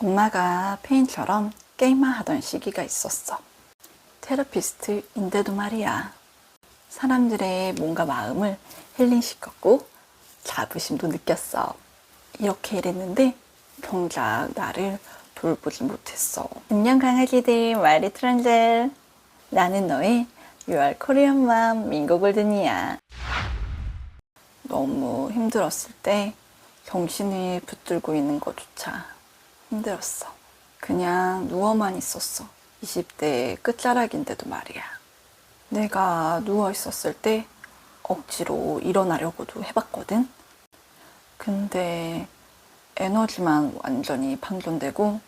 엄마가 페인처럼 게임만 하던 시기가 있었어. 테라피스트인데도 말이야. 사람들의 몸과 마음을 힐링시켰고 자부심도 느꼈어. 이렇게 일했는데 정작 나를 돌보지 못했어. 안녕 강아지들, 마리트란젤. 나는 너의 유알 코리안맘 민고골든이야. 너무 힘들었을 때 정신을 붙들고 있는 것조차 힘들었어. 그냥 누워만 있었어. 20대 끝자락인데도 말이야. 내가 누워 있었을 때 억지로 일어나려고도 해봤거든. 근데 에너지만 완전히 방전되고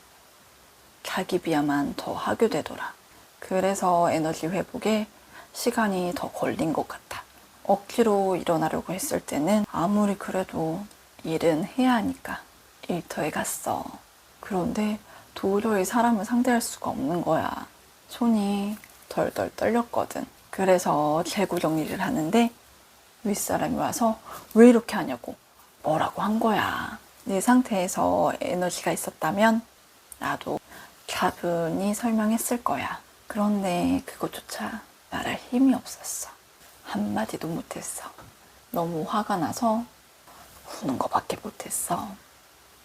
자기 비하만 더 하게 되더라. 그래서 에너지 회복에 시간이 더 걸린 것 같아. 억지로 일어나려고 했을 때는 아무리 그래도 일은 해야 하니까 일터에 갔어. 그런데 도저히 사람을 상대할 수가 없는 거야. 손이 덜덜 떨렸거든. 그래서 재고 정리를 하는데 윗사람이 와서 왜 이렇게 하냐고 뭐라고 한 거야. 내 상태에서 에너지가 있었다면 나도 차분히 설명했을 거야. 그런데 그것조차 말할 힘이 없었어. 한마디도 못했어. 너무 화가 나서 우는 거밖에 못했어.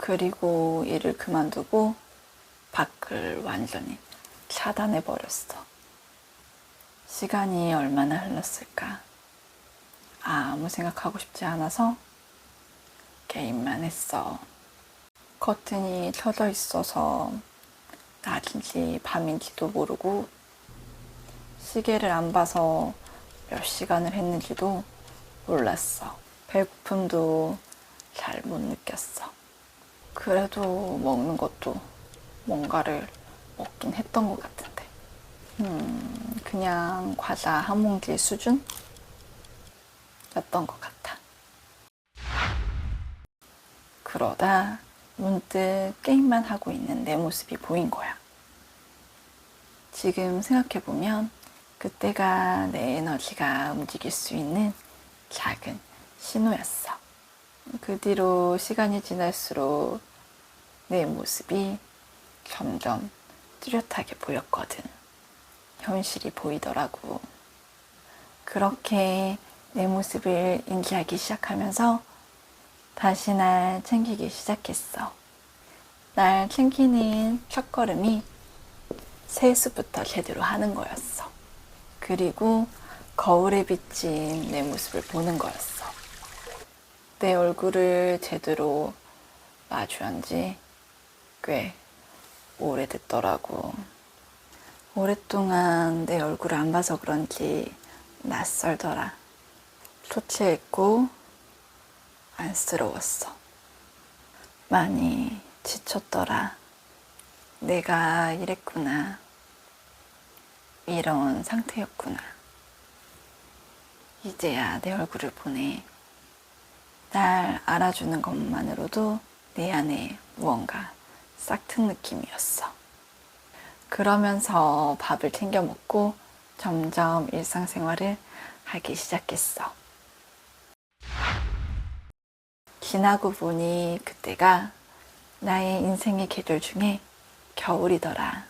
그리고 일을 그만두고 밖을 완전히 차단해버렸어. 시간이 얼마나 흘렀을까? 아무 생각하고 싶지 않아서 게임만 했어. 커튼이 쳐져 있어서 낮인지 밤인지도 모르고 시계를 안 봐서 몇 시간을 했는지도 몰랐어. 배고픔도 잘 못 느꼈어. 그래도 먹는 것도 뭔가를 먹긴 했던 것 같은데 그냥 과자 한 몽지 수준이었던 것 같아. 그러다 문득 게임만 하고 있는 내 모습이 보인 거야. 지금 생각해보면 그때가 내 에너지가 움직일 수 있는 작은 신호였어. 그 뒤로 시간이 지날수록 내 모습이 점점 뚜렷하게 보였거든. 현실이 보이더라고. 그렇게 내 모습을 인지하기 시작하면서 다시 날 챙기기 시작했어. 날 챙기는 첫걸음이 세수부터 제대로 하는 거였어. 그리고 거울에 비친 내 모습을 보는 거였어. 내 얼굴을 제대로 마주한 지 꽤 오래됐더라고. 오랫동안 내 얼굴을 안 봐서 그런지 낯설더라. 초췌했고 안쓰러웠어. 많이 지쳤더라. 내가 이랬구나. 이런 상태였구나. 이제야 내 얼굴을 보네. 날 알아주는 것만으로도 내 안에 무언가 싹 튼 느낌이었어. 그러면서 밥을 챙겨 먹고 점점 일상생활을 하기 시작했어. 지나고 보니 그때가 나의 인생의 계절 중에 겨울이더라.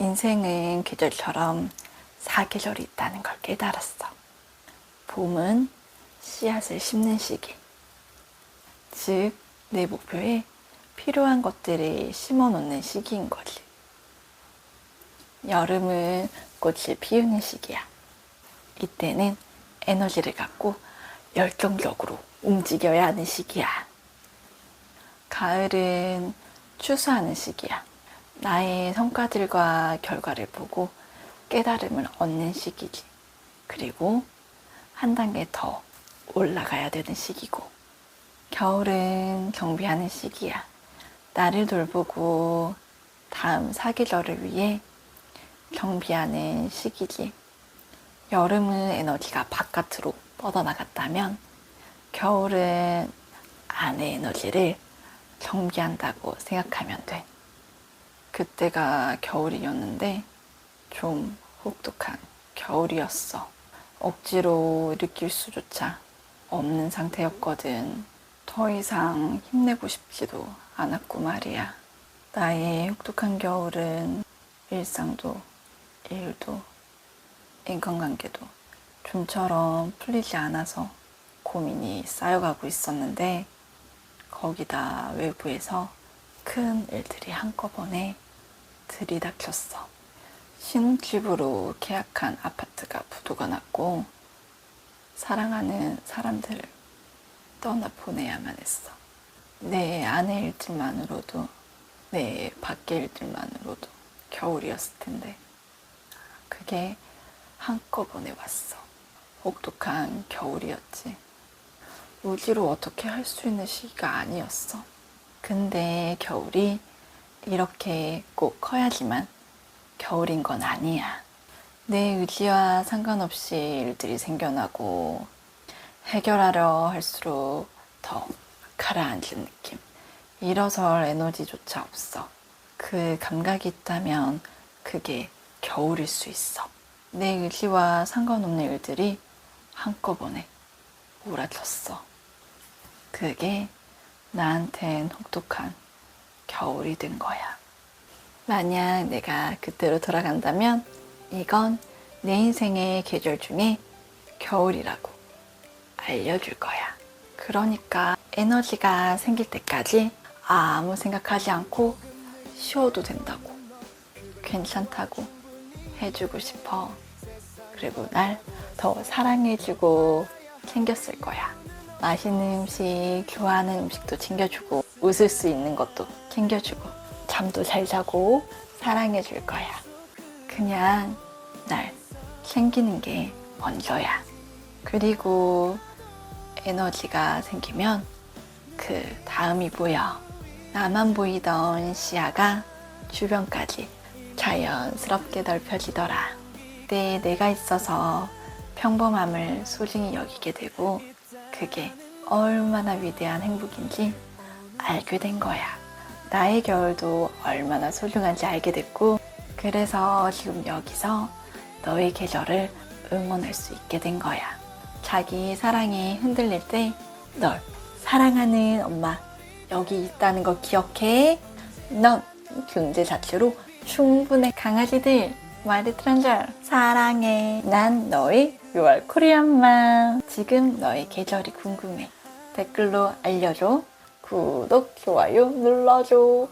인생은 계절처럼 사계절이 있다는 걸 깨달았어. 봄은 씨앗을 심는 시기. 즉, 내 목표에 필요한 것들을 심어 놓는 시기인 거지. 여름은 꽃을 피우는 시기야. 이때는 에너지를 갖고 열정적으로 움직여야 하는 시기야. 가을은 추수하는 시기야. 나의 성과들과 결과를 보고 깨달음을 얻는 시기지. 그리고 한 단계 더 올라가야 되는 시기고. 겨울은 경비하는 시기야. 나를 돌보고 다음 사계절을 위해 경비하는 시기지. 여름은 에너지가 바깥으로 뻗어나갔다면 겨울은 안의 에너지를 정비한다고 생각하면 돼. 그때가 겨울이었는데 좀 혹독한 겨울이었어. 억지로 느낄 수조차 없는 상태였거든. 더 이상 힘내고 싶지도 않았고 말이야. 나의 혹독한 겨울은 일상도, 일도, 인간관계도 좀처럼 풀리지 않아서 고민이 쌓여가고 있었는데, 거기다 외부에서 큰 일들이 한꺼번에 들이닥쳤어. 신혼집으로 계약한 아파트가 부도가 났고, 사랑하는 사람들을 떠나보내야만 했어. 내 안의 일들만으로도, 내 밖의 일들만으로도 겨울이었을 텐데, 그게 한꺼번에 왔어. 혹독한 겨울이었지. 우지로 어떻게 할 수 있는 시기가 아니었어. 근데 겨울이 이렇게 꼭 커야지만 겨울인 건 아니야. 내 의지와 상관없이 일들이 생겨나고 해결하려 할수록 더 가라앉은 느낌. 일어설 에너지조차 없어. 그 감각이 있다면 그게 겨울일 수 있어. 내 의지와 상관없는 일들이 한꺼번에 몰아쳤어. 그게 나한텐 혹독한 겨울이 된 거야. 만약 내가 그때로 돌아간다면 이건 내 인생의 계절 중에 겨울이라고 알려줄 거야. 그러니까 에너지가 생길 때까지 아무 생각하지 않고 쉬어도 된다고, 괜찮다고 해주고 싶어. 그리고 날 더 사랑해주고 챙겼을 거야. 맛있는 음식, 좋아하는 음식도 챙겨주고, 웃을 수 있는 것도 챙겨주고, 잠도 잘 자고 사랑해줄 거야. 그냥 날 챙기는 게 먼저야. 그리고 에너지가 생기면 그 다음이 보여. 나만 보이던 시야가 주변까지 자연스럽게 넓혀지더라. 그때 내가 있어서 평범함을 소중히 여기게 되고, 그게 얼마나 위대한 행복인지 알게 된 거야. 나의 겨울도 얼마나 소중한지 알게 됐고, 그래서 지금 여기서 너의 계절을 응원할 수 있게 된 거야. 자기 사랑에 흔들릴 때 널 사랑하는 엄마 여기 있다는 거 기억해. 넌 존재 자체로 충분해. 강아지들 마리트란절 사랑해. 난 너의 6월 코리안맘. 지금 너의 계절이 궁금해. 댓글로 알려줘. 구독, 좋아요 눌러줘.